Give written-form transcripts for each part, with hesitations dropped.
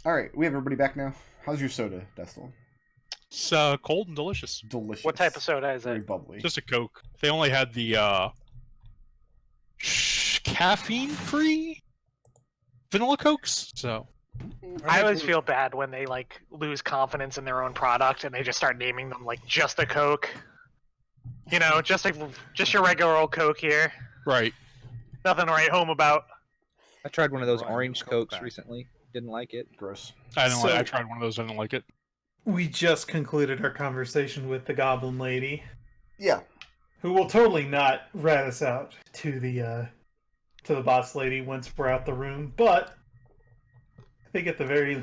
All right, we have everybody back now. How's your soda, Destil? It's cold and delicious. Delicious. What type of soda is Very it? bubbly. Just a Coke. They only had the caffeine-free vanilla Cokes, so... I always feel bad when they like lose confidence in their own product and they just start naming them like just a Coke. You know, just your regular old Coke here. Right. Nothing to write home about. I tried one of those Right, orange Coke Cokes back. recently. Didn't like it. Gross. I didn't So- I tried one of those, I didn't like it. We just concluded our conversation with the Goblin Lady, Yeah. who will totally not rat us out to the boss lady once we're out the room. But I think at the very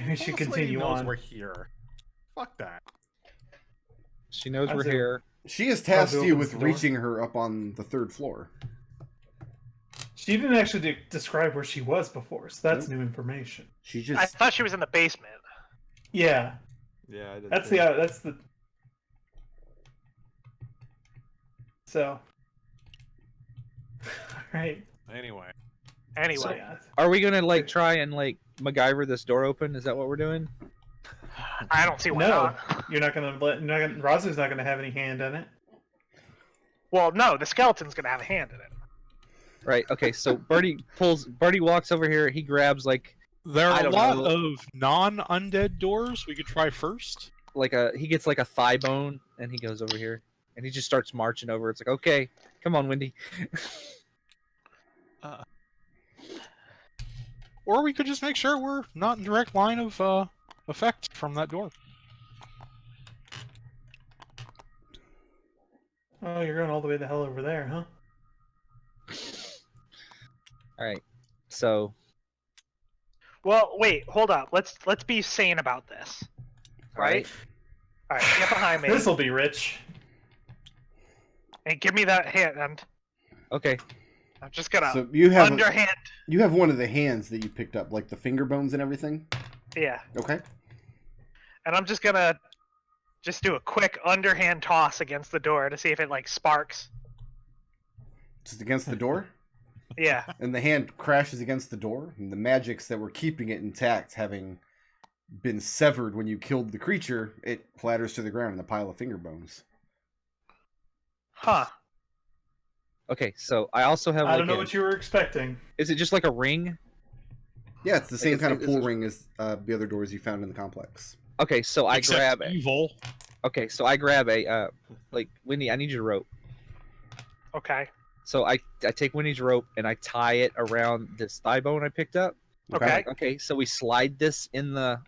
we should continue on. We're here. Fuck that. She knows we're How's it- here. She has tasked Raazu you opens with the door. reaching her up on the 3rd floor. She didn't actually describe where she was before, so that's new information. She I just... thought she was in the basement. Yeah, Yeah, I did. that's too. that's the. So. All right. Anyway, Anyway, So, yeah. Are we gonna like try and like MacGyver this door open? Is that what we're doing? I don't see why No, not. you're not gonna let. Raazu's not gonna have any hand in it. Well, no, the skeleton's gonna have a hand in it. Right. Okay. So Birdie walks over here. He grabs like There I are a don't lot know. of non-undead doors we could try first. he gets like a thigh bone and he goes over here and he just starts marching over. It's like, okay, come on, Wendy. Or we could just make sure we're not in direct line of effect from that door. Oh, you're going all the way the hell over there, huh? All right. So Well, wait, hold up. Let's be sane about this. Right? All right, get behind me This'll be rich. and give me that hand. Okay. I'm just gonna So you have underhand. you have one of the hands that you picked up, like the finger bones and everything? Yeah, Okay. and I'm just gonna do a quick underhand toss against the door to see if it like sparks. Just against the door? Yeah. And the hand crashes against the door, and the magics that were keeping it intact having been severed when you killed the creature, it clatters to the ground in a pile of finger bones. Huh. Okay. So I also have. I Like don't know what you were expecting. Is it just like a ring? Yeah, it's the same it's- kind of it's- pool ring as the other doors you found in the complex. Okay. So I Except grab it. evil. Okay. So I grab a like Wendy. I need your rope. Okay. So I take Winnie's rope and I tie it around this thigh bone I picked up. Okay. Okay, so we slide this in the.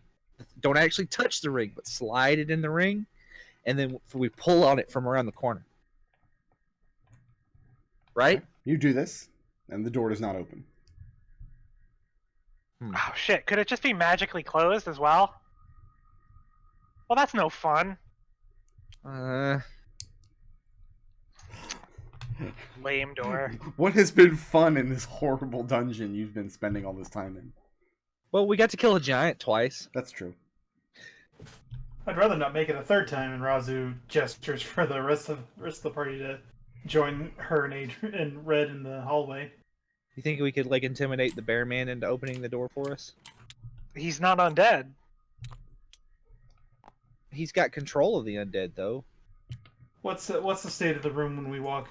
Don't actually touch the ring, but slide it in the ring, and then we pull on it from around the corner. Right? You do this, and the door does not open. Oh shit! Could it just be magically closed as well? Well, that's no fun. Lame door. What has been fun in this horrible dungeon you've been spending all this time in? Well, we got to kill a giant twice. That's true. I'd rather not make it a third time, and Raazu gestures for the rest of the party to join her and Red in the hallway. You think we could like intimidate the bear man into opening the door for us? He's not undead. He's got control of the undead, though. What's the state of the room when we walk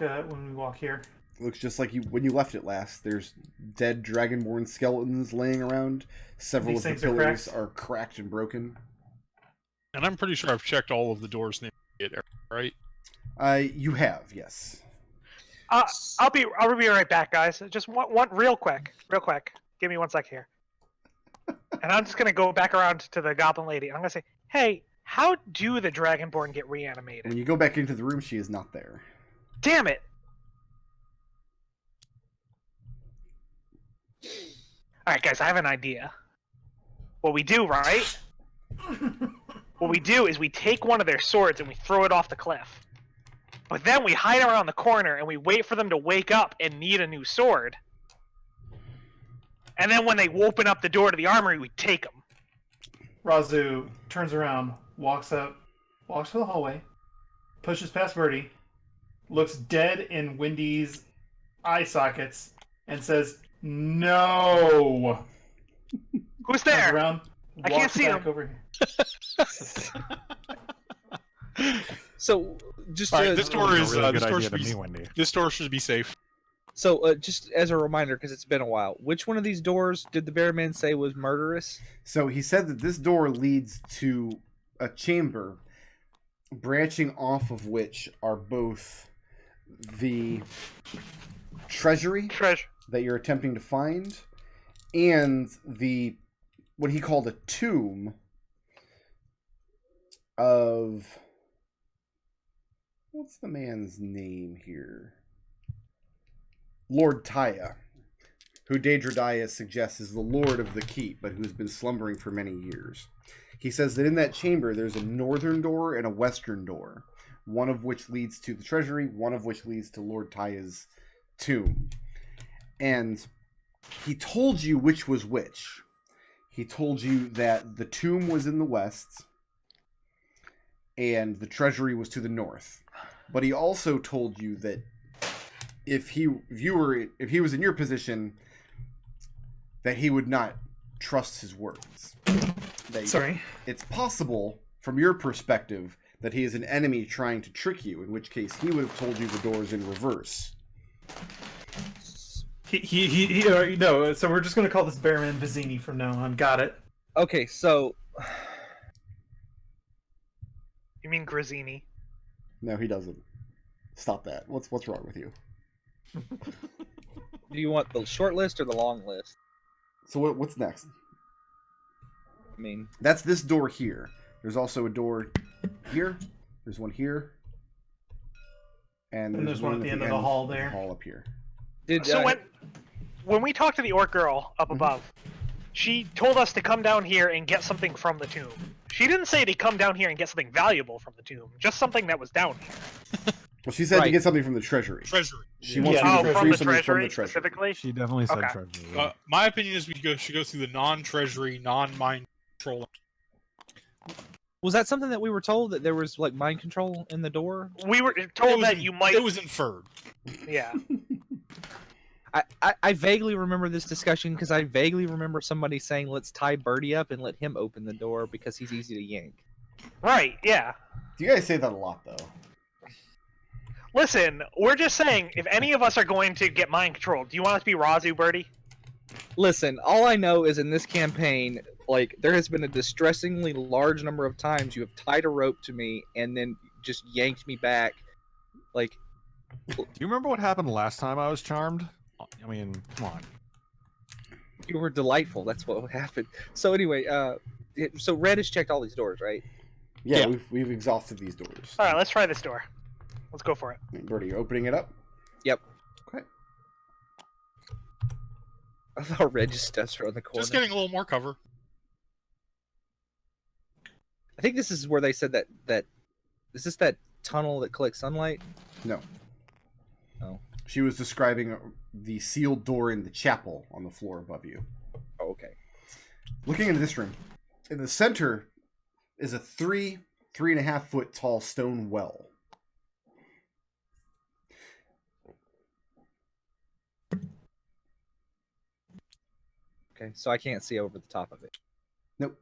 here? Looks just like you when you left it last. There's dead Dragonborn skeletons laying around. Several These of things the are pillars cracked? are cracked and broken. And I'm pretty sure I've checked all of the doors in the immediate area, right? You have, yes. I'll be right back, guys. Just one real quick. Give me 1 sec here. And I'm just gonna go back around to the goblin lady. I'm gonna say, hey, how do the Dragonborn get reanimated? When you go back into the room, she is not there. Damn it! Alright, guys, I have an idea. What we do, right? What we do is we take one of their swords and we throw it off the cliff. But then we hide around the corner and we wait for them to wake up and need a new sword. And then when they open up the door to the armory, we take them. Raazu turns around, walks to the hallway, pushes past Birdie, looks dead in Wendy's eye sockets, and says, "No." Who's Turns there? around, I can't walks see back him. over here. So just All right, this door Really is a really this good door idea should to be me, Wendy. this door should be safe. so just as a reminder, because it's been a while, which one of these doors did the Bearman say was murderous? So he said that this door leads to a chamber, branching off of which are both the treasury Treasure. that you're attempting to find and the what he called a tomb of what's the man's name here? Lord Taya, who Daedra suggests is the lord of the keep, but who's been slumbering for many years. He says that in that chamber there's a northern door and a western door, one of which leads to the treasury, one of which leads to Lord Taya's tomb. And he told you which was which. He told you that the tomb was in the west and the treasury was to the north. But he also told you that if he was in your position, that he would not trust his words. Sorry. It's possible, from your perspective, that he is an enemy trying to trick you, in which case he would have told you the door's in reverse. No, so we're just going to call this Bearman Vizzini from now on. Got it. Okay, so You mean Grazzini? No, he doesn't. Stop that. What's wrong with you? do you want the short list or the long list? So what's next? I mean, That's this door here. There's also a door here. There's one here. And there's one at the end of the hall there. Hall up here. did So when we talked to the orc girl up above, she told us to come down here and get something from the tomb. She didn't say to come down here and get something valuable from the tomb, just something that was down here. Well, she said to Right. get something from the treasury. Treasury. She wants Yeah, you to from retrieve the something treasury, from the treasury. specifically? She definitely said Okay. treasury. My opinion is should go through the non-treasury, non-mind control. was that something that we were told that there was like mind control in the door? We were It told was that in- you might. It was inferred. Yeah. I vaguely remember this discussion because I vaguely remember somebody saying, let's tie Birdie up and let him open the door because he's easy to yank. Right, yeah. You guys say that a lot, though. Listen, we're just saying, if any of us are going to get mind controlled, do you want us to be Raazu, Birdie? Listen, all I know is in this campaign, like, there has been a distressingly large number of times you have tied a rope to me and then just yanked me back. Like, Do you remember what happened last time I was charmed? I mean, come on. you were delightful. That's what happened. So anyway, so Red has checked all these doors, right? Yeah, Yeah. We've exhausted these doors. Alright, let's try this door. Let's go for it. Birdie, you opening it up? Yep. Okay. I thought Red just steps around the corner. Just getting a little more cover. I think this is where they said that is this that tunnel that collects sunlight? No. Oh. She was describing the sealed door in the chapel on the floor above you. Oh, okay. Looking into this room, in the center is a 3.5 foot tall stone well. Okay, so I can't see over the top of it. Nope.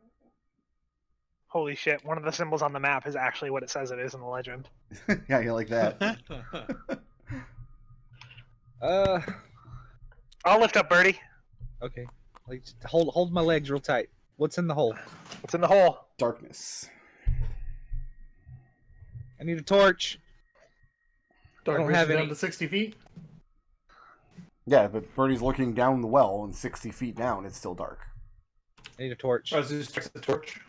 Holy shit, one of the symbols on the map is actually what it says it is in the legend. Yeah, you like that. I'll lift up Birdie. Okay. Like, just hold my legs real tight. What's in the hole? What's in the hole? Darkness. I need a torch. Dark don't vision have down any. to 60 feet. Yeah, but Birdie's looking down the well, and 60 feet down, it's still dark. I need a torch. Raazu strikes the torch.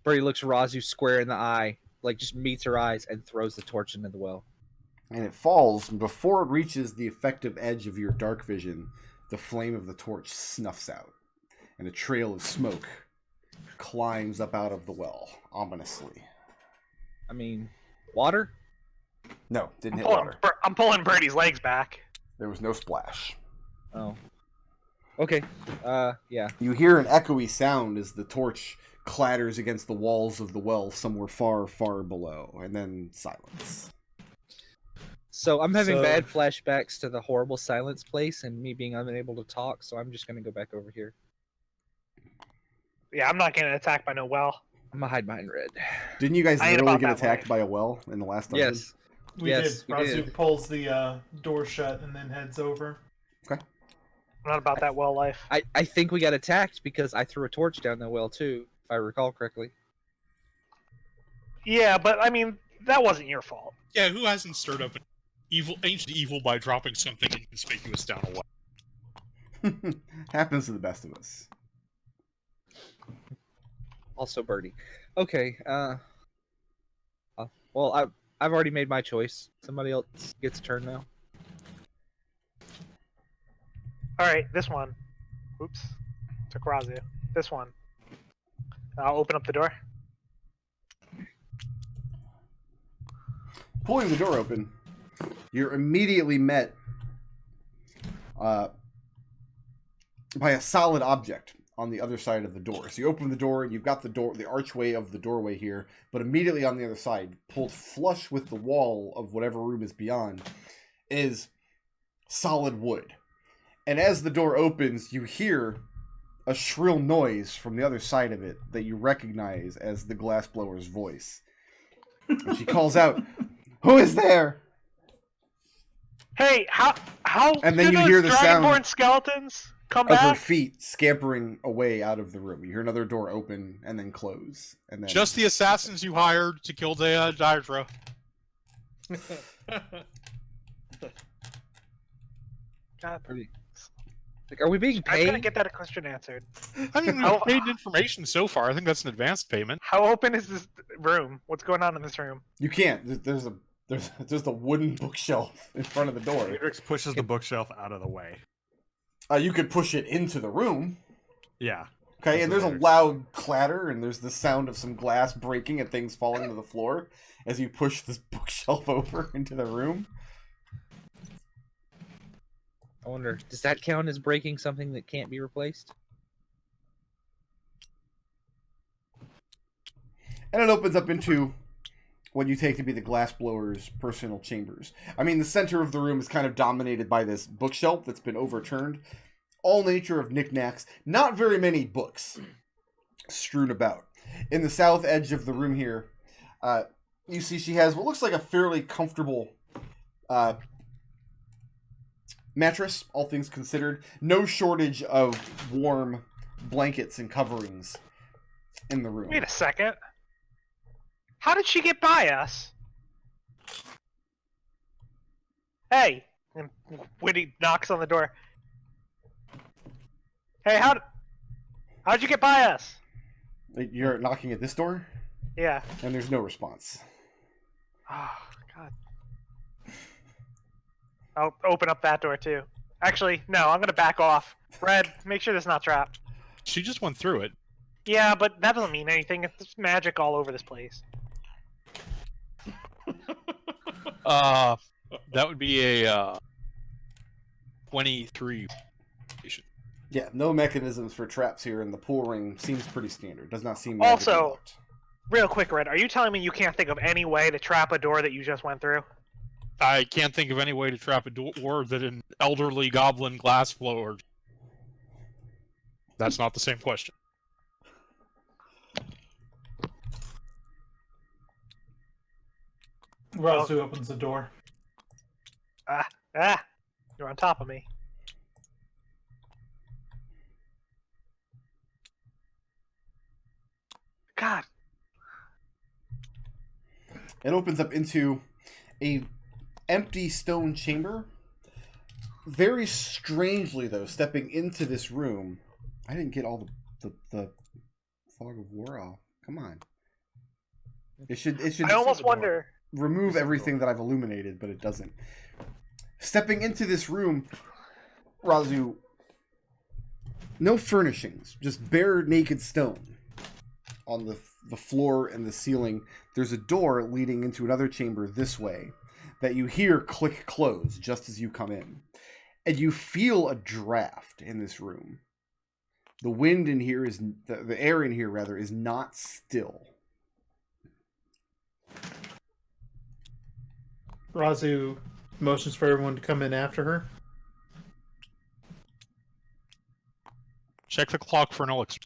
Birdie looks Raazu square in the eye, like just meets her eyes and throws the torch into the well. And it falls, and before it reaches the effective edge of your dark vision, the flame of the torch snuffs out, and a trail of smoke climbs up out of the well, ominously. I mean, water? No, didn't hit water. I'm pulling Birdie's legs back. There was no splash. Oh. Okay. Yeah. You hear an echoey sound as the torch clatters against the walls of the well somewhere far, far below, and then silence. So I'm having So- bad flashbacks to the horrible silence place and me being unable to talk, so I'm just gonna go back over here. Yeah, I'm not getting attacked by no well. I'm gonna hide behind red. Didn't you guys I ain't literally about get that attacked life. by a well in the last dungeon? Yes. We Yes, did. we Raazu did. pulls the door shut and then heads over. I'm not about that well life. I think we got attacked because I threw a torch down the well too, if I recall correctly. Yeah, but I mean, that wasn't your fault. Yeah, who hasn't stirred up an ancient evil by dropping something inconspicuous down a well? Happens to the best of us. Also Birdie. Okay. Well, I've already made my choice. Somebody else gets a turn now. All right, this one. Oops, took Raazu. This one. I'll open up the door. Pulling the door open, you're immediately met by a solid object on the other side of the door. So you open the door, and you've got the archway of the doorway here, but immediately on the other side, pulled flush with the wall of whatever room is beyond, is solid wood. And as the door opens, you hear a shrill noise from the other side of it that you recognize as the glassblower's voice. And she calls out, "Who is there?" Hey, how And then do you those hear the sound Dragonborn skeletons come of her back? feet scampering away out of the room. You hear another door open and then close. And then Just the assassins you hired to kill Daedra. God, Birdie. Like, are we being I couldn't paid? get that question answered. I mean, we've paid information so far. I think that's an advanced payment. How open is this room? What's going on in this room? you can't. There's a wooden bookshelf in front of the door. Adrex pushes the bookshelf out of the way. You could push it into the room. Yeah. Okay, That's and there's a what Adrex- loud clatter, and there's the sound of some glass breaking and things falling to the floor as you push this bookshelf over into the room. I wonder, does that count as breaking something that can't be replaced? And it opens up into what you take to be the glassblower's personal chambers. I mean, the center of the room is kind of dominated by this bookshelf that's been overturned. All nature of knickknacks. Not very many books strewn about. In the south edge of the room here, you see she has what looks like a fairly comfortable mattress, all things considered. No shortage of warm blankets and coverings in the room. Wait a second. How did she get by us? Hey! And Whitty knocks on the door. Hey, how'd you get by us? You're knocking at this door, Yeah. and there's no response. Oh, God. I'll open up that door, too. Actually, no, I'm gonna back off. Red, make sure there's not trapped. She just went through it. Yeah, but that doesn't mean anything. It's magic all over this place. That would be a 23. Yeah, no mechanisms for traps here, and the pool ring seems pretty standard. Does not seem Also- magically locked. Real quick, Red, are you telling me you can't think of any way to trap a door that you just went through? I can't think of any way to trap a door that an elderly goblin glassblower. That's not the same question. Raazu opens the door. You're on top of me. God. It opens up into a empty stone chamber. Very strangely, though, stepping into this room, I didn't get all the fog of war off. Come on. It should I almost wonder. remove everything that I've illuminated, but it doesn't. Stepping into this room, Raazu, no furnishings, just bare naked stone on the floor and the ceiling. There's a door leading into another chamber this way that you hear click close just as you come in. And you feel a draft in this room. The wind in here is, the air in here rather, is not still. Raazu motions for everyone to come in after her. Check the clock for an elixir.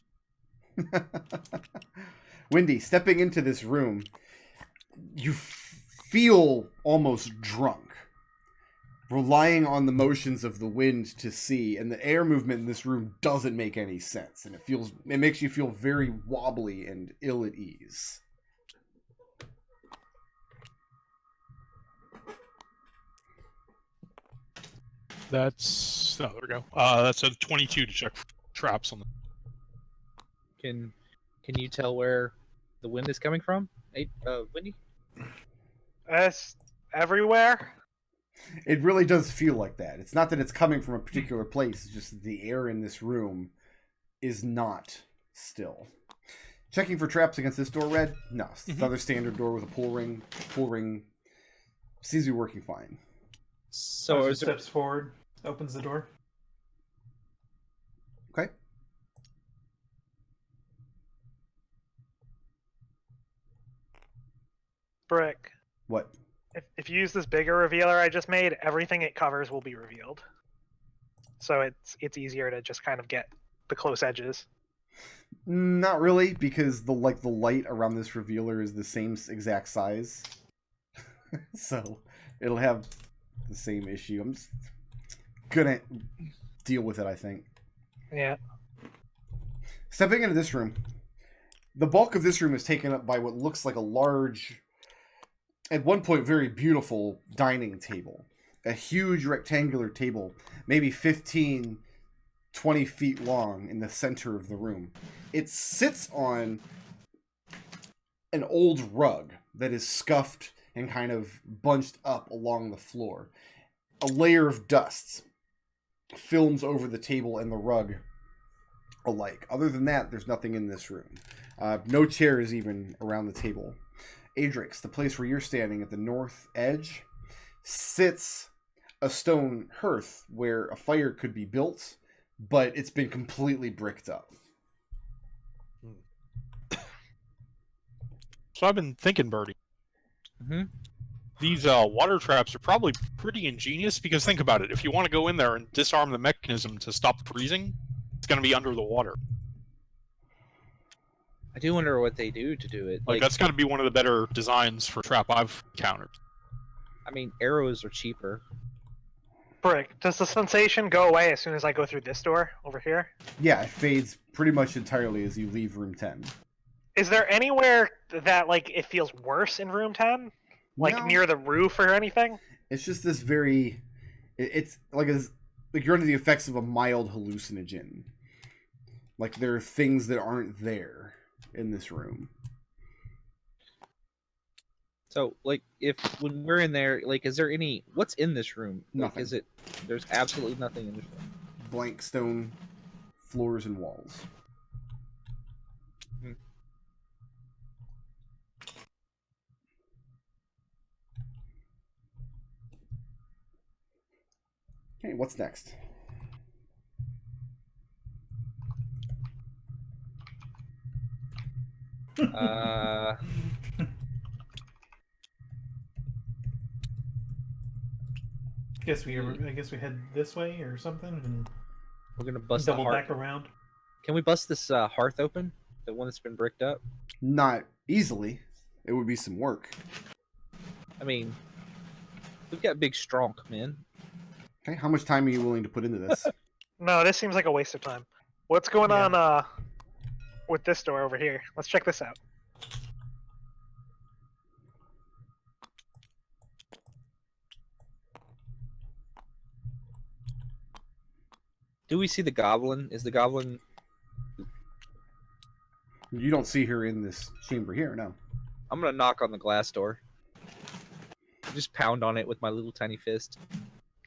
Wendy, stepping into this room, you feel almost drunk, relying on the motions of the wind to see, and the air movement in this room doesn't make any sense, and it makes you feel very wobbly and ill at ease. There we go. That's a 22 to check for traps on the. Can you tell where the wind is coming from? Wendy? It's everywhere. It really does feel like that. It's not that it's coming from a particular place, it's just that the air in this room is not still. Checking for traps against this door, Red? No. It's another standard door with a pull ring. Pull ring seems to be working fine. So Raazu steps forward, opens the door. Okay. Brick. What? If you use this bigger revealer I just made, everything it covers will be revealed. So it's easier to just kind of get the close edges. Not really, because the light around this revealer is the same exact size. So it'll have the same issue. I'm just gonna deal with it, I think. Yeah. Stepping into this room, the bulk of this room is taken up by what looks like a large, at one point very beautiful dining table. A huge rectangular table, maybe 15, 20 feet long in the center of the room. It sits on an old rug that is scuffed and kind of bunched up along the floor. A layer of dust films over the table and the rug alike. Other than that, there's nothing in this room. No chairs even around the table. Adrex, the place where you're standing at the north edge, sits a stone hearth where a fire could be built, but it's been completely bricked up. So I've been thinking, Birdie. Mm-hmm. These water traps are probably pretty ingenious because think about it. If you want to go in there and disarm the mechanism to stop freezing, it's going to be under the water. I do wonder what they do to do it. Like that's got to be one of the better designs for trap I've encountered. I mean, arrows are cheaper. Brick, does the sensation go away as soon as I go through this door over here? Yeah, it fades pretty much entirely as you leave room 10. Is there anywhere that like it feels worse in room 10? Like No. near the roof or anything? It's just this very... It's like you're under the effects of a mild hallucinogen. Like there are things that aren't there in this room. So, like, when we're in there, like, is there what's in this room? Like, Nothing. There's absolutely nothing in this room. Blank stone floors and walls. Hmm. Okay, what's next? I guess we head this way or something and We're gonna bust the double hearth. back around. Can we bust this hearth open? The one that's been bricked up? Not easily. It would be some work. I mean, we've got big strong men. Okay, how much time are you willing to put into this? No, this seems like a waste of time. What's going on with this door over here? Let's check this out. Do we see the goblin? Is the goblin... You don't see her in this chamber here, no. I'm gonna knock on the glass door. Just pound on it with my little tiny fist.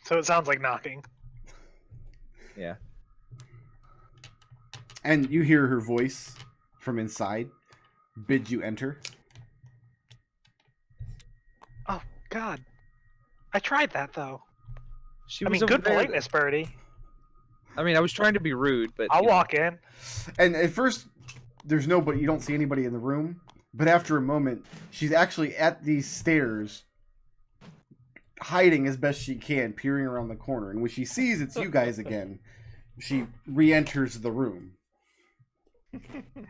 So it sounds like knocking. Yeah. And you hear her voice from inside bid you enter. Oh, God. I tried that, though. She I was mean, over good there. politeness, Birdie. I mean, I was trying to be rude, but... I'll you know. walk in. And at first, there's nobody, you don't see anybody in the room. But after a moment, she's actually at these stairs, hiding as best she can, peering around the corner. And when she sees it's you guys again, she re-enters the room.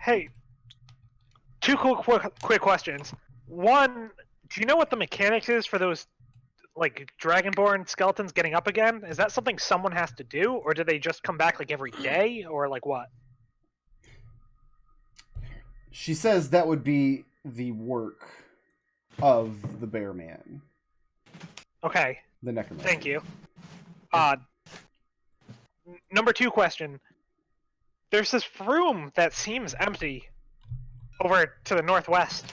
Hey, two quick questions. One, do you know what the mechanics is for those like Dragonborn skeletons getting up again? Is that something someone has to do, or do they just come back like every day, or like what? She says that would be the work of the Bear Man, Okay, the necromancer. thank you. Number two question. There's this room that seems empty over to the northwest,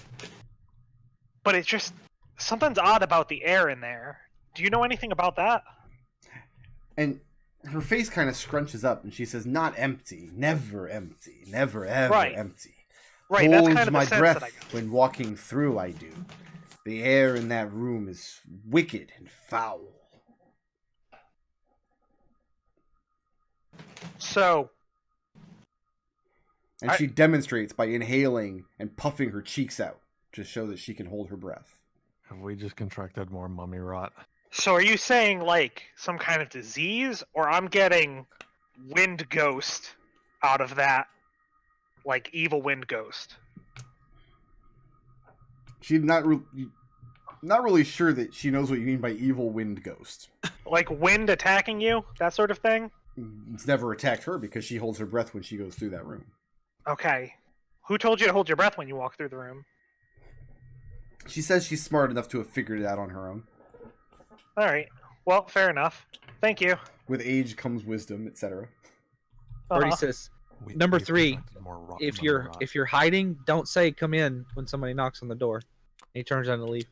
but it's just something's odd about the air in there. Do you know anything about that? And her face kind of scrunches up, and she says, "Not empty, never ever Right. empty. Right, Hold that's kind of my the sense breath that I got. when walking through. I do. The air in that room is wicked and foul." So, And she demonstrates by inhaling and puffing her cheeks out to show that she can hold her breath. Have we just contracted more mummy rot? so are you saying like some kind of disease, or I'm getting wind ghost out of that, like evil wind ghost? She's not really sure that she knows what you mean by evil wind ghost. Like wind attacking you, that sort of thing? It's never attacked her because she holds her breath when she goes through that room. Okay. Who told you to hold your breath when you walk through the room? She says she's smart enough to have figured it out on her own. Alright. Well, fair enough. Thank you. With age comes wisdom, etc. Birdie Uh-huh. says, We- Number we've 3, contracted more if mummy you're rot. if you're hiding, don't say "come in" when somebody knocks on the door. He turns on to leave.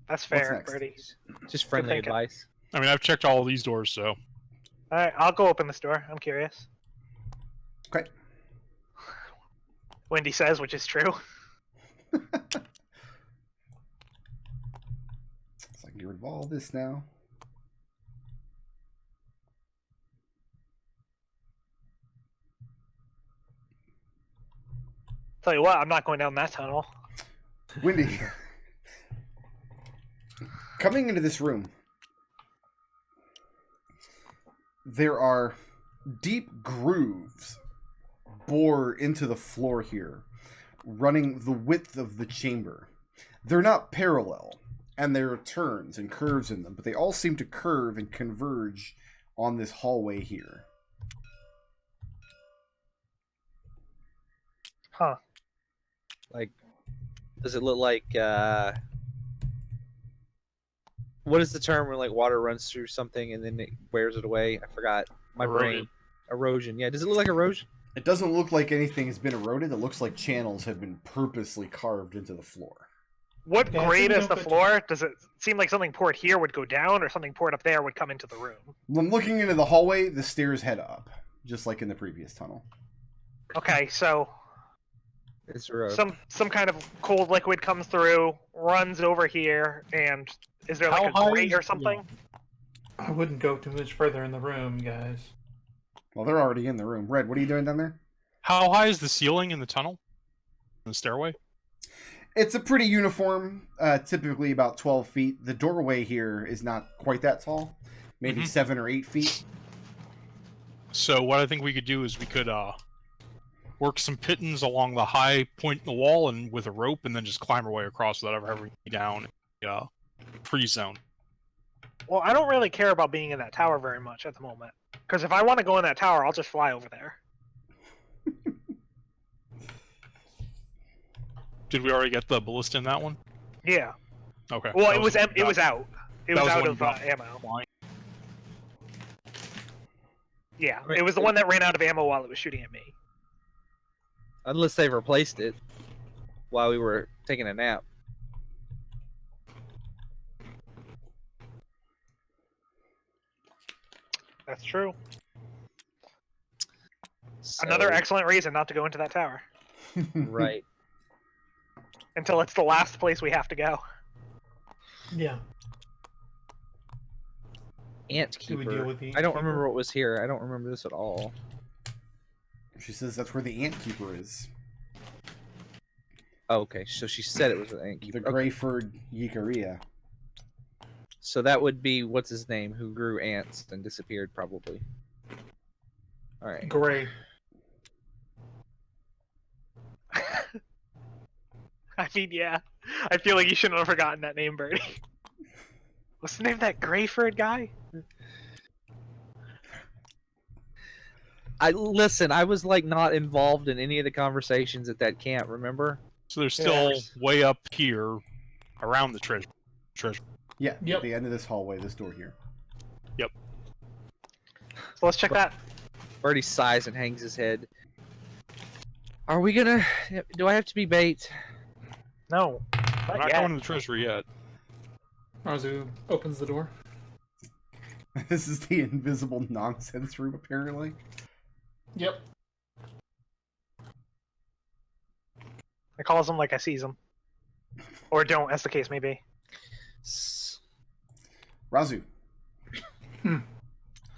That's fair, next? Birdie. Just friendly thinking. advice. I mean, I've checked all these doors, so Alright, I'll go open this door. I'm curious. Okay. Wendy says, which is true. It's like you're involved this now. Tell you what, I'm not going down that tunnel. Wendy, coming into this room, there are deep grooves bore into the floor here, running the width of the chamber. They're not parallel, and there are turns and curves in them, but they all seem to curve and converge on this hallway here. Huh. Like, does it look like what is the term where like water runs through something and then it wears it away? I forgot. My brain. Erosion. Yeah. Does it look like erosion? It doesn't look like anything has been eroded. It looks like channels have been purposely carved into the floor. What Yeah, grade so is the don't- floor? Does it seem like something poured here would go down, or something poured up there would come into the room? When looking into the hallway, the stairs head up, just like in the previous tunnel. Okay, so It's erosion. some kind of cold liquid comes through, runs over here, and is there like How a high grate is- or something? I wouldn't go too much further in the room, guys. Well, they're already in the room. Red, what are you doing down there? how high is the ceiling in the tunnel? In the stairway? It's a pretty uniform, typically about 12 feet. The doorway here is not quite that tall, maybe Mhm. 7 or 8 feet. So what I think we could do is we could work some pittons along the high point in the wall and with a rope, and then just climb our way across without ever having to be down in the freeze zone. Well, I don't really care about being in that tower very much at the moment. Because if I want to go in that tower, I'll just fly over there. Did we already get the ballista in that one? Yeah. Okay. Well, That it was the one it was you out. It that was was the out one of you got ammo. flying. Yeah, Right. it was the one that ran out of ammo while it was shooting at me. Unless they've replaced it while we were taking a nap. That's true. So, Another excellent reason not to go into that tower right. until it's the last place we have to go. Yeah. Ant Do we deal keeper. with the I don't Ant remember Keeper? what was here. I don't remember this at all. She says that's where the ant keeper is. Oh, okay, so she said it was an ant The keeper. Okay. Greyford Yikaria. So that would be what's his name, who grew ants and disappeared probably. All right. Gray. I mean, yeah. I feel like you shouldn't have forgotten that name, Birdie. What's the name of that Grayford guy? I was like not involved in any of the conversations at that camp. Remember? So they're still way up here, around the treasure. Yeah, Yep. at the end of this hallway, this door here. Yep. So let's check that. Birdie sighs and hangs his head. Are we gonna? Do I have to be bait? No. I'm not going to the treasury yet. Raazu opens the door. This is the invisible nonsense room, apparently. Yep. I calls him like I sees him. Or don't, as the case may be. Raazu.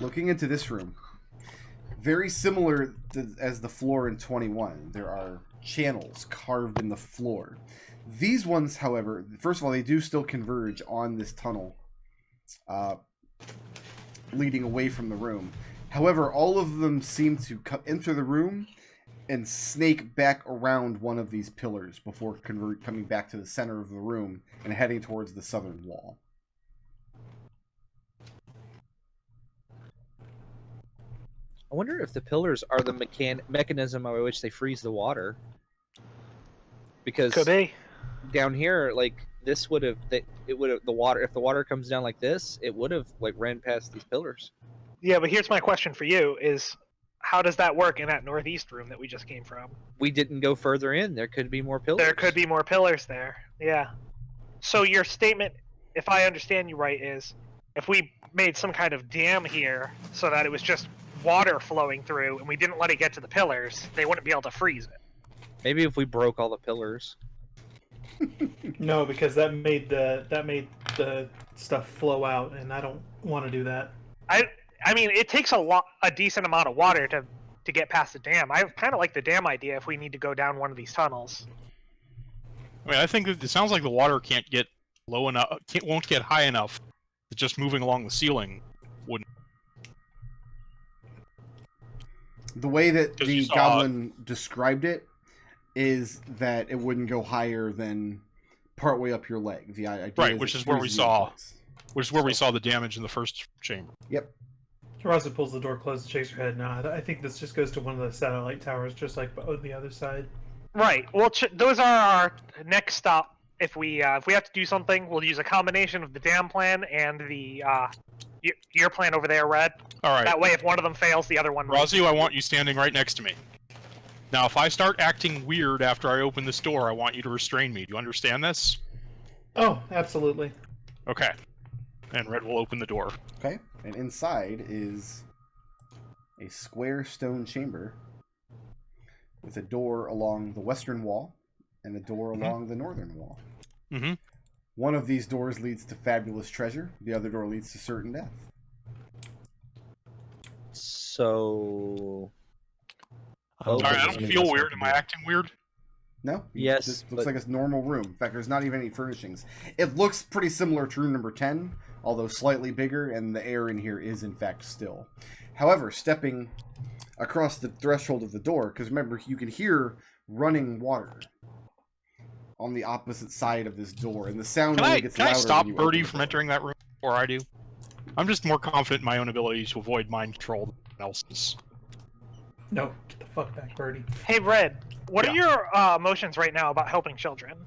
Looking into this room, very similar as the floor in 21, there are channels carved in the floor. These ones, however, first of all, they do still converge on this tunnel leading away from the room. However, all of them seem to enter the room and snake back around one of these pillars before coming back to the center of the room and heading towards the southern wall. I wonder if the pillars are the mechanism by which they freeze the water. Because Could be. down here, like this would have, the water. If the water comes down like this, it would have like ran past these pillars. Yeah, but here's my question for you: is how does that work in that northeast room that we just came from? We didn't go further in. There could be more pillars. There could be more pillars there. Yeah. So your statement, if I understand you right, is if we made some kind of dam here so that it was just water flowing through and we didn't let it get to the pillars, they wouldn't be able to freeze it. Maybe if we broke all the pillars. No, because that made the stuff flow out, and I don't want to do that. I mean, it takes a decent amount of water to get past the dam. I kind of like the dam idea if we need to go down one of these tunnels. I mean, I think it sounds like the water can't get low enough, won't get high enough. That just moving along the ceiling wouldn't. The way that 'Cause the you saw- goblin described it is that it wouldn't go higher than partway up your leg. The idea Right, is which it is where we freezes you in saw- place. Which is where we saw the damage in the first chamber. Yep. Raazu pulls the door closed and shakes her head. No, I think this just goes to one of the satellite towers, just like on the other side. Right. Well, those are our next stop. If we have to do something, we'll use a combination of the dam plan and the your plan over there, Red. All right, That way, if one of them fails, the other one. Raazu, I want you standing right next to me. Now, if I start acting weird after I open this door, I want you to restrain me. Do you understand this? Oh, absolutely. Okay. And Red will open the door. Okay. And inside is a square stone chamber with a door along the western wall and a door along the northern wall. Mm-hmm. One of these doors leads to fabulous treasure. The other door leads to certain death. So. Oh, Sorry, I don't feel weird. Am I acting weird? No? Yes, This looks but- like a normal room. In fact, there's not even any furnishings. It looks pretty similar to room number 10, although slightly bigger, and the air in here is, in fact, still. However, stepping across the threshold of the door, because remember, you can hear running water on the opposite side of this door, and the sound Can only I gets can I louder stop when you Birdie open from the door. entering that room before I do? I'm just more confident in my own ability to avoid mind control than else's. No, get the fuck back, Birdie. Hey, Red. What are your emotions right now about helping children?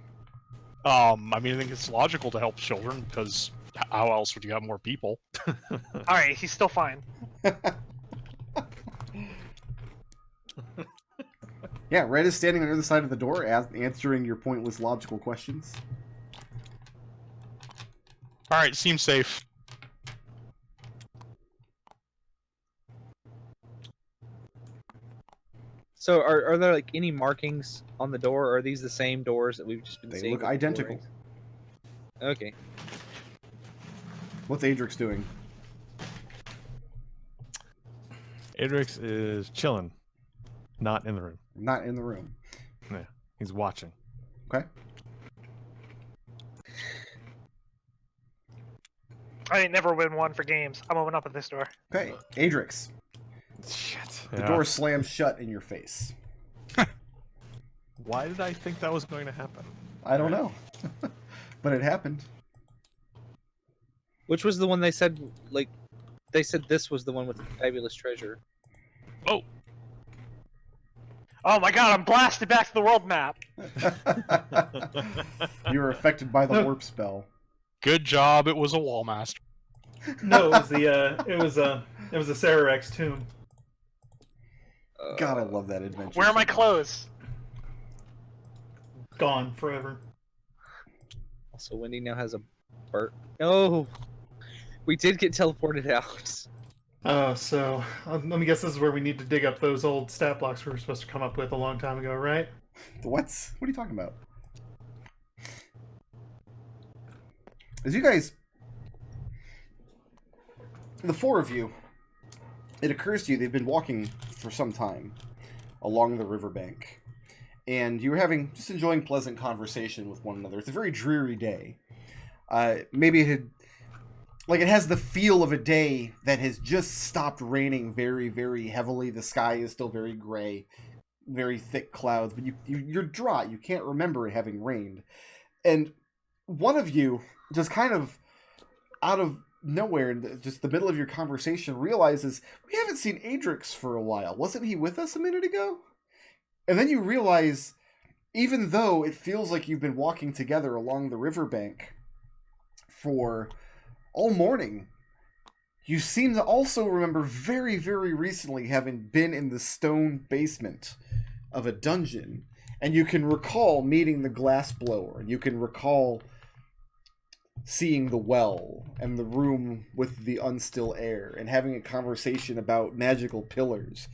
I mean, I think it's logical to help children because how else would you have more people? All right, he's still fine. Yeah, Red is standing on the other side of the door, answering your pointless logical questions. All right, seems safe. So are there like any markings on the door, or are these the same doors that we've just been They seeing? look with the identical. rings? Okay. What's Adrex doing? Adrex is chilling, not in the room. Not in the room. He's watching. Okay. I ain't never been one for games. I'm opening up at this door. Okay, Adrex. Shit. The door slams shut in your face. Why did I think that was going to happen? I don't know. But it happened. Which was the one they said, like, they said this was the one with the fabulous treasure. Oh, Oh my god, I'm blasted back to the world map. You were affected by the warp spell. good job. It was a wall master. No, it was the Sararex tomb. God, I love that adventure. Where are so my much. clothes? Gone forever. Also, Wendy now has a bird. No! We did get teleported out. Oh, so let me guess. This is where we need to dig up those old stat blocks we were supposed to come up with a long time ago, right? What? What are you talking about? As you guys, the four of you, it occurs to you they've been walking for some time along the riverbank, and you were just enjoying pleasant conversation with one another. It's a very dreary day. Maybe it has the feel of a day that has just stopped raining very, very heavily. The sky is still very gray, very thick clouds, but you're dry. You can't remember it having rained. And one of you, just kind of out of nowhere, in just the middle of your conversation, realizes, we haven't seen Adrex for a while. Wasn't he with us a minute ago? And then you realize, even though it feels like you've been walking together along the riverbank for all morning, you seem to also remember very, very recently having been in the stone basement of a dungeon, and you can recall meeting the glassblower, and you can recall seeing the well and the room with the unstill air, and having a conversation about magical pillars,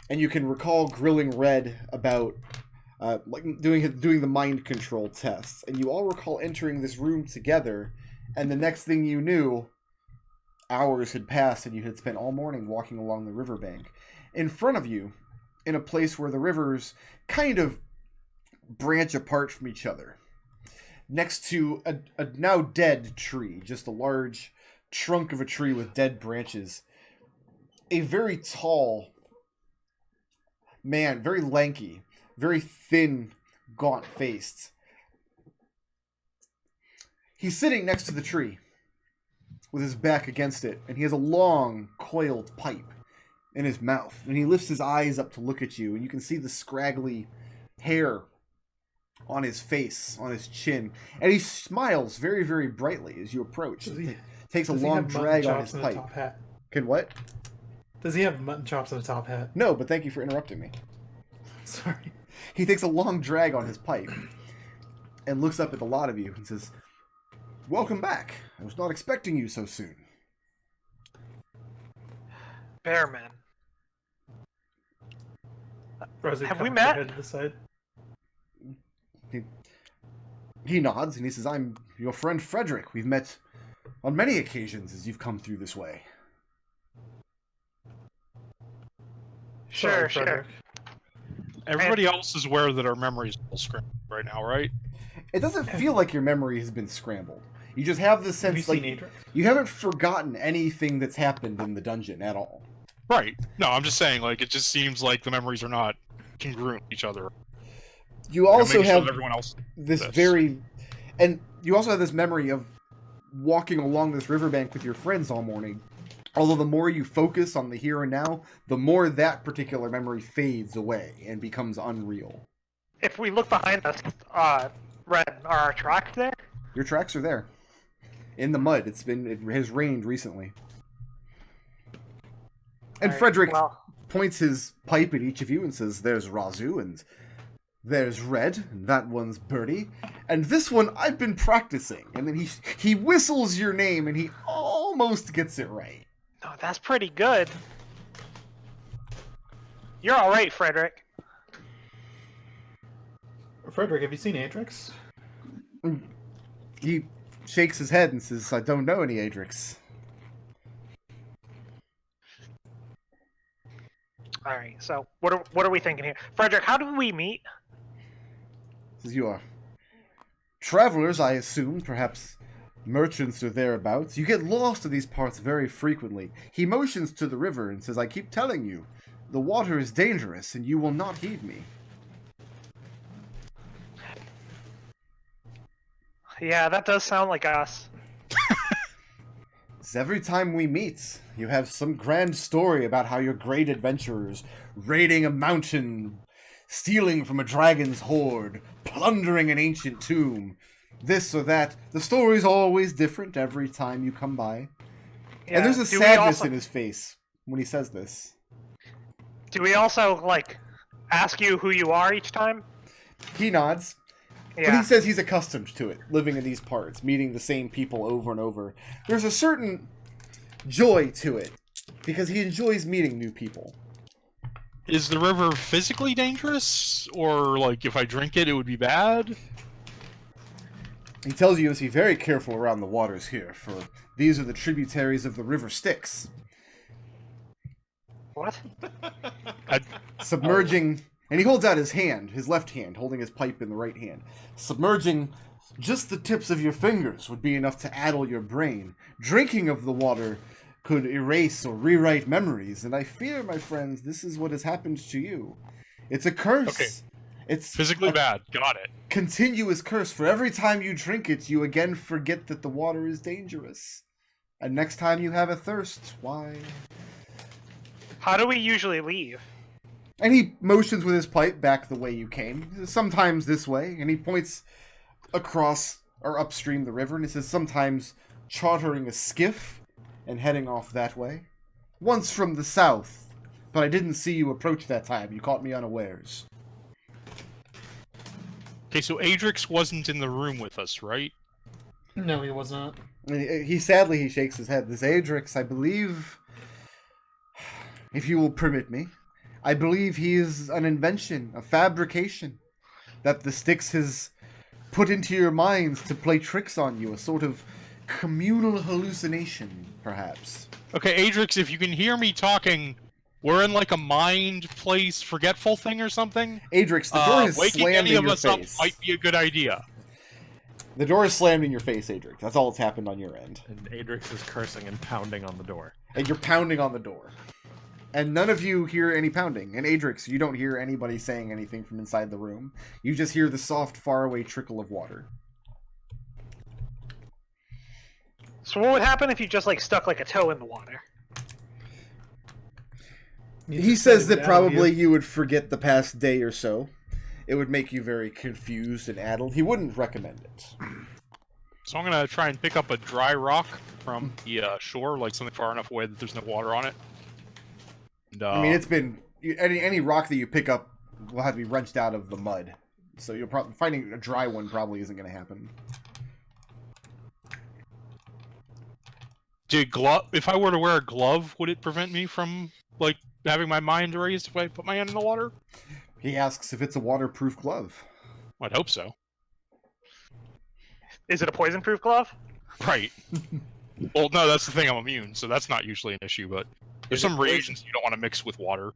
and you can recall grilling Red about doing the mind control tests, and you all recall entering this room together. And the next thing you knew, hours had passed and you had spent all morning walking along the riverbank. In front of you, in a place where the rivers kind of branch apart from each other, next to a now dead tree, just a large trunk of a tree with dead branches, a very tall man, very lanky, very thin, gaunt-faced. He's sitting next to the tree with his back against it, and he has a long, coiled pipe in his mouth. And he lifts his eyes up to look at you, and you can see the scraggly hair on his face, on his chin. And he smiles very, very brightly as you approach. Takes a long drag on his pipe. Top hat? Can what? Does he have mutton chops and a top hat? No, but thank you for interrupting me. Sorry. He takes a long drag on his pipe and looks up at the lot of you and says, "Welcome back. I was not expecting you so soon." Bearman. Raazu Have we cocks her met? head to the side. He nods and he says, "I'm your friend Frederick. We've met on many occasions as you've come through this way." Sure, Sorry, sure. Frederick. Everybody else is aware that our memories all scrambled right now, right? It doesn't feel like your memory has been scrambled. You just have the Have you sense like seen Adrex? you haven't forgotten anything that's happened in the dungeon at all. Right. No, I'm just saying, like, it just seems like the memories are not congruent with each other. You also Making sure have that everyone else. this That's- very, and you also have this memory of walking along this riverbank with your friends all morning. Although the more you focus on the here and now, the more that particular memory fades away and becomes unreal. If we look behind us, Red, are our tracks there? Your tracks are there. In the mud. It has rained recently. And Alright, Frederick well, points his pipe at each of you and says, "There's Raazu, and there's Red, and that one's Birdie, and this one I've been practicing." And then he whistles your name, and he almost gets it right. no, that's pretty good. You're all right, Frederick. Frederick, have you seen Adrex? He shakes his head and says, "I don't know any Adrex." All right. So what are we thinking here, Frederick? How did we meet? Says, "You are travelers, I assume. Perhaps merchants are thereabouts. You get lost in these parts very frequently. He motions to the river and says, I keep telling you, the water is dangerous and you will not heed me. Yeah, that does sound like us. Every time we meet, you have some grand story about how you're great adventurers, raiding a mountain, stealing from a dragon's hoard, plundering an ancient tomb, this or that. The story's always different every time you come by. Yeah, And there's a sadness in his face when he says this. Do we also, like, ask you who you are each time? He nods. But Yeah. he says he's accustomed to it, living in these parts, meeting the same people over and over. There's a certain joy to it, because he enjoys meeting new people. Is the river physically dangerous? Or, like, if I drink it, it would be bad? He tells you to be very careful around the waters here, for these are the tributaries of the river Styx. What? Submerging... And he holds out his hand, his left hand, holding his pipe in the right hand. Submerging just the tips of your fingers would be enough to addle your brain. Drinking of the water could erase or rewrite memories, and I fear, my friends, this is what has happened to you. It's a curse. Okay. It's Physically a bad. Got it. continuous curse. For every time you drink it, you again forget that the water is dangerous. And next time you have a thirst, why... How do we usually leave? And he motions with his pipe back the way you came, sometimes this way, and he points across or upstream the river, and he says sometimes chartering a skiff and heading off that way. Once from the south, but I didn't see you approach that time. You caught me unawares. Okay, so Adrex wasn't in the room with us, right? No, he was not. And he sadly he shakes his head. This Adrex, I believe, if you will permit me, I believe he is an invention, a fabrication, that the Styx has put into your minds to play tricks on you, a sort of communal hallucination, perhaps. Okay, Adrex, if you can hear me talking, we're in like a mind place forgetful thing or something. Adrex, the door is waking slammed any in of your us up face. might be a good idea. The door is slammed in your face, Adrex. That's all that's happened on your end. And Adrix is cursing and pounding on the door. And you're pounding on the door. And none of you hear any pounding. And Adrex, you don't hear anybody saying anything from inside the room. You just hear the soft, faraway trickle of water. So what would happen if you just, like, stuck, like, a toe in the water? He says that probably you would forget the past day or so. It would make you very confused and addled. He wouldn't recommend it. So I'm gonna try and pick up a dry rock from the shore, like something far enough away that there's no water on it. And, I mean, it's been... Any rock that you pick up will have to be wrenched out of the mud. So you're probably finding a dry one probably isn't going to happen. If I were to wear a glove, would it prevent me from, like, having my mind erased if I put my hand in the water? He asks if it's a waterproof glove. I'd hope so. Is it a poison-proof glove? Right. Well, no, that's the thing, I'm immune, so that's not usually an issue, but there's some reagents you don't want to mix with water.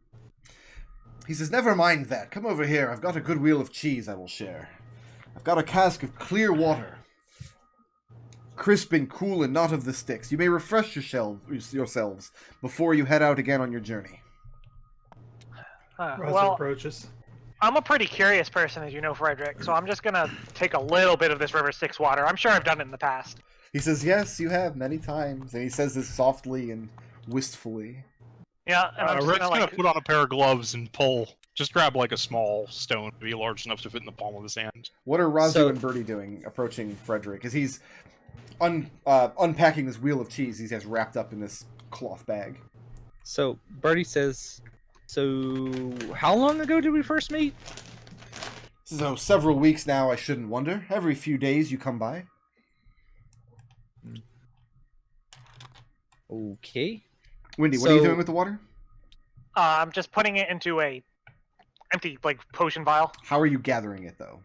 He says, never mind that. Come over here. I've got a good wheel of cheese I will share. I've got a cask of clear water. Crisp and cool and not of the Styx. You may refresh yourselves before you head out again on your journey. Raazu Well, approaches. I'm a pretty curious person, as you know, Frederick, so I'm just gonna take a little bit of this River Styx water. I'm sure I've done it in the past. He says, yes, you have many times. And he says this softly and wistfully. Yeah, and I'm just Red's gonna, gonna like... put on a pair of gloves and pull. Just grab like a small stone to be large enough to fit in the palm of his hand. What are Raazu So- and Birdie doing approaching Frederick? As he's unpacking this wheel of cheese he has wrapped up in this cloth bag. So Birdie says, so how long ago did we first meet? So several weeks now, I shouldn't wonder. Every few days you come by. Okay. Wendy, what are you So- doing with the water? I'm just putting it into a empty, like, potion vial. How are you gathering it, though?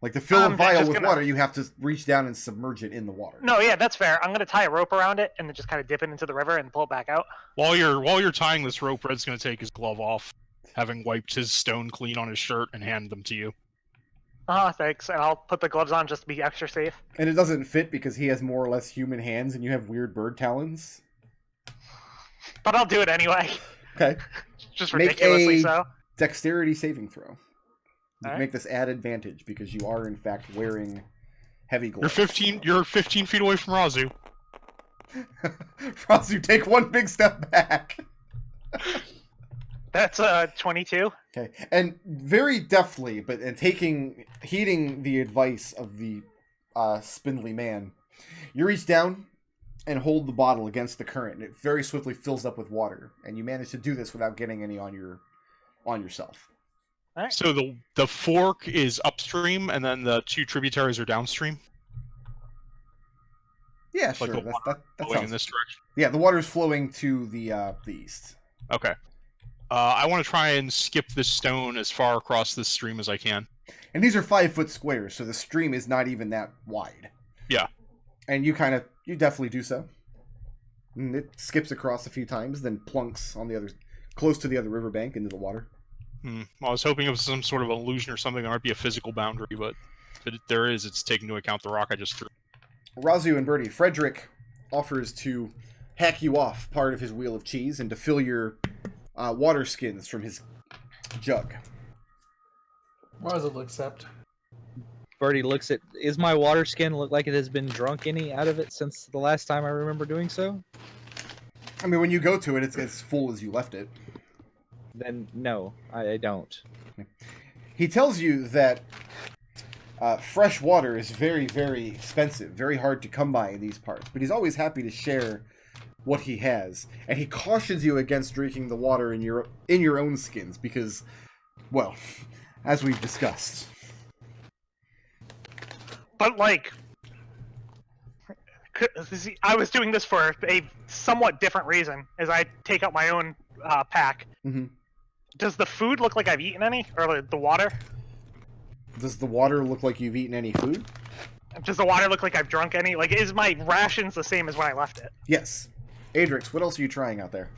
Like, to fill a I'm vial just with gonna- water, you have to reach down and submerge it in the water. No, yeah, that's fair. I'm gonna tie a rope around it and then just kind of dip it into the river and pull it back out. While you're tying this rope, Red's gonna take his glove off, having wiped his stone clean on his shirt, and hand them to you. Thanks. And I'll put the gloves on just to be extra safe. And it doesn't fit because he has more or less human hands and you have weird bird talons. But I'll do it anyway. Okay. Just Make ridiculously a so. dexterity saving throw. You Alright. make this add advantage because you are in fact wearing heavy gloves. You're 15 feet away from Raazu. Raazu, take one big step back. That's 22. Okay, and very deftly, but heeding the advice of the spindly man, you reach down and hold the bottle against the current, and it very swiftly fills up with water, and you manage to do this without getting any on yourself. Alright. So the fork is upstream, and then the two tributaries are downstream. Yeah, sure. The That Going sounds. in this direction. Yeah, the water's flowing to the east. Okay. I want to try and skip this stone as far across this stream as I can. And these are 5-foot squares, so the stream is not even that wide. Yeah. And you definitely do so. And it skips across a few times, then plunks on close to the other riverbank into the water. Well, I was hoping it was some sort of illusion or something. There might be a physical boundary, but if there is, it's taking into account the rock I just threw. Raazu and Birdie, Frederick offers to hack you off part of his wheel of cheese and to fill your water skins from his jug. Raazu will accept. Birdie looks at. Is my water skin look like it has been drunk any out of it since the last time I remember doing so? I mean, when you go to it, it's as full as you left it. Then no, I don't. He tells you that fresh water is very, very expensive, very hard to come by in these parts, but he's always happy to share what he has, and he cautions you against drinking the water in your own skins because, well, as we've discussed. But like, I was doing this for a somewhat different reason, as I take out my own pack. Mm-hmm. Does the food look like I've eaten any, or the water? Does the water look like you've eaten any food? Does the water look like I've drunk any? Like, is my rations the same as when I left it? Yes. Adrex, what else are you trying out there?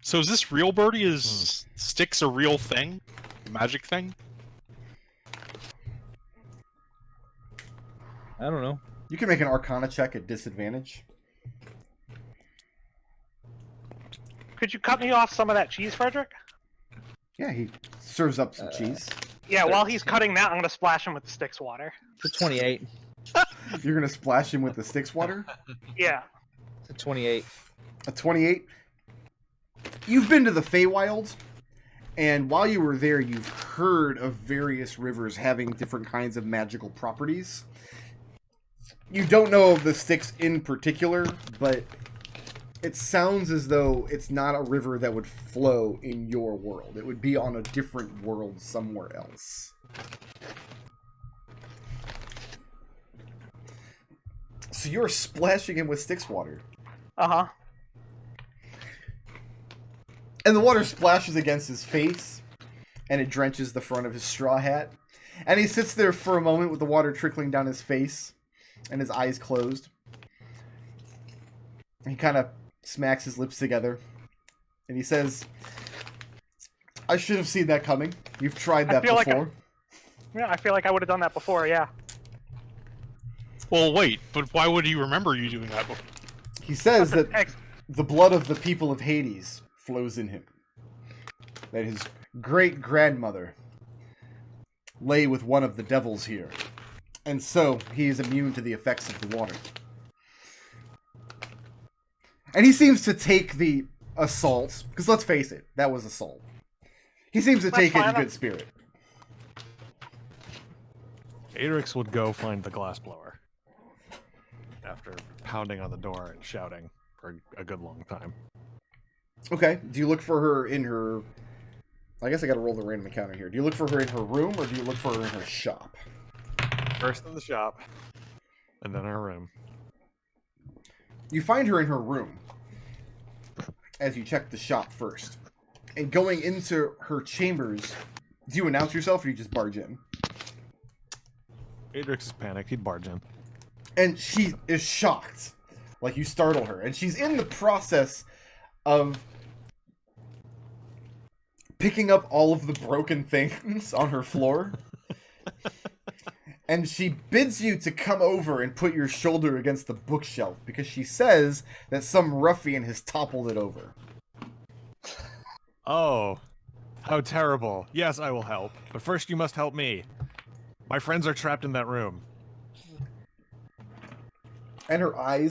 So is this real, Birdie? Is Styx a real thing? A magic thing? I don't know. You can make an Arcana check at disadvantage. Could you cut me off some of that cheese, Frederick? Yeah, he serves up some cheese. Yeah, while he's cutting that, I'm gonna splash him with the Styx water. It's a 28. You're gonna splash him with the Styx water? Yeah. It's a 28. A 28? You've been to the Feywild, and while you were there, you've heard of various rivers having different kinds of magical properties. You don't know of the Styx in particular, but it sounds as though it's not a river that would flow in your world. It would be on a different world somewhere else. So you're splashing him with Styx water. Uh-huh. And the water splashes against his face, and it drenches the front of his straw hat. And he sits there for a moment with the water trickling down his face, and his eyes closed. And he kind of smacks his lips together, and he says, I should have seen that coming. You've tried that before. Yeah, I feel like I would have done that before, yeah. Well, wait, but why would he remember you doing that before? He says that the blood of the people of Hades flows in him. That his great-grandmother lay with one of the devils here. And so, he is immune to the effects of the water. And he seems to take the assault, because let's face it, that was assault. He seems to take it in good spirit. Adrex would go find the glassblower after pounding on the door and shouting for a good long time. Okay, do you look for her in her... I guess I gotta roll the random encounter here. Do you look for her in her room, or do you look for her in her shop? First in the shop, and then her room. You find her in her room, as you check the shop first. And going into her chambers, do you announce yourself, or do you just barge in? Adrex is panicked. He'd barge in. And she is shocked. Like, you startle her. And she's in the process of picking up all of the broken things on her floor. And she bids you to come over and put your shoulder against the bookshelf because she says that some ruffian has toppled it over. Oh, how terrible. Yes, I will help. But first you must help me. My friends are trapped in that room. And her eyes